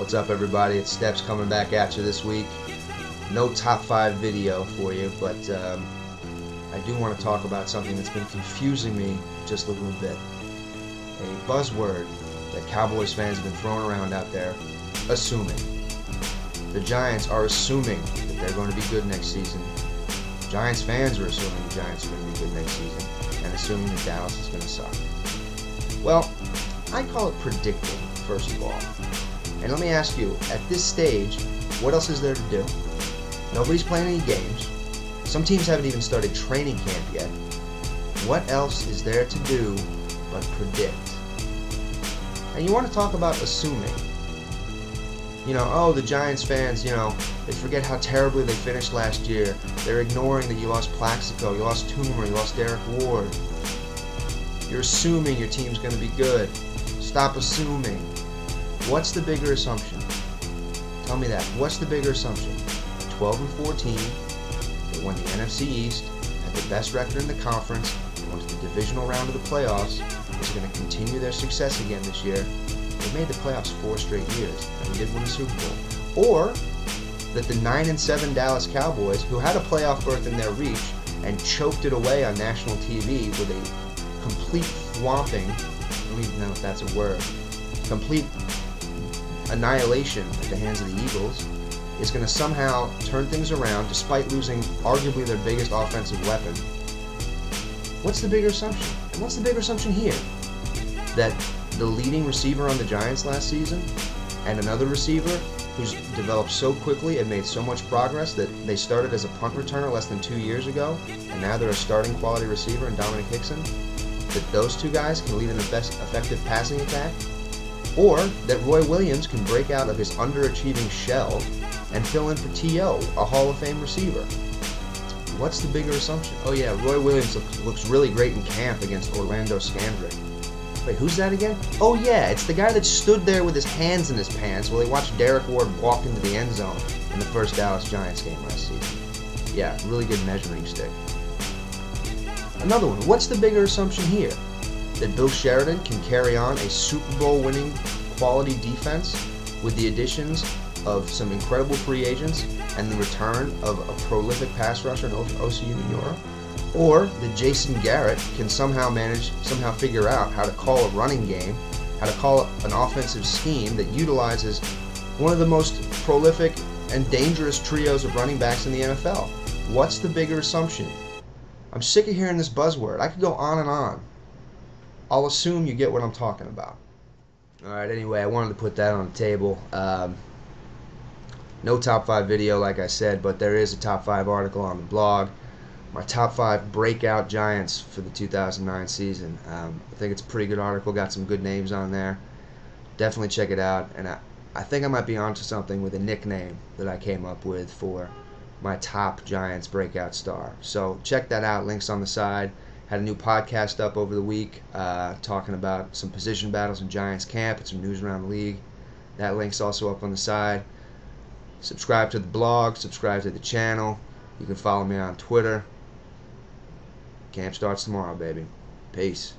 What's up, everybody? It's Steps coming back at you this week. No top 5 video for you, but I do want to talk about something that's been confusing me just a little bit. A buzzword that Cowboys fans have been throwing around out there, assuming. The Giants are assuming that they're going to be good next season. Giants fans are assuming the Giants are going to be good next season, and assuming that Dallas is going to suck. Well, I call it predicting, first of all. And let me ask you, at this stage, what else is there to do? Nobody's playing any games. Some teams haven't even started training camp yet. What else is there to do but predict? And you want to talk about assuming. You know, oh, the Giants fans, they forget how terribly they finished last year. They're ignoring that you lost Plaxico, you lost Toomer, you lost Derek Ward. You're assuming your team's going to be good. Stop assuming. What's the bigger assumption? Tell me that. What's the bigger assumption? 12-14, they won the NFC East, had the best record in the conference, went to the divisional round of the playoffs, is going to continue their success again this year. They made the playoffs 4 straight years, and they did win a Super Bowl. Or that the 9-7 Dallas Cowboys, who had a playoff berth in their reach and choked it away on national TV with a complete swamping, I don't even know if that's a word, complete annihilation at the hands of the Eagles, is going to somehow turn things around despite losing arguably their biggest offensive weapon. What's the bigger assumption? And what's the bigger assumption here? That the leading receiver on the Giants last season and another receiver who's developed so quickly and made so much progress that they started as a punt returner less than 2 years ago, and now they're a starting quality receiver in Dominic Hickson, that those two guys can lead an effective passing attack? Or that Roy Williams can break out of his underachieving shell and fill in for T.O., a Hall of Fame receiver? What's the bigger assumption? Oh yeah, Roy Williams looks really great in camp against Orlando Scandrick. Wait, who's that again? Oh yeah, it's the guy that stood there with his hands in his pants while he watched Derek Ward walk into the end zone in the first Dallas Giants game last season. Yeah, really good measuring stick. Another one, what's the bigger assumption here? That Bill Sheridan can carry on a Super Bowl winning quality defense with the additions of some incredible free agents and the return of a prolific pass rusher in Osi Umenyiora? Or that Jason Garrett can somehow figure out how to call a running game, how to call an offensive scheme that utilizes one of the most prolific and dangerous trios of running backs in the NFL? What's the bigger assumption? I'm sick of hearing this buzzword. I could go on and on. I'll assume you get what I'm talking about. Alright, anyway, I wanted to put that on the table. No top 5 video, like I said, but there is a top 5 article on the blog. My top 5 breakout Giants for the 2009 season. I think it's a pretty good article, got some good names on there. Definitely check it out, and I think I might be onto something with a nickname that I came up with for my top Giants breakout star. So check that out, links on the side. Had a new podcast up over the week talking about some position battles in Giants camp and some news around the league. That link's also up on the side. Subscribe to the blog, subscribe to the channel. You can follow me on Twitter. Camp starts tomorrow, baby. Peace.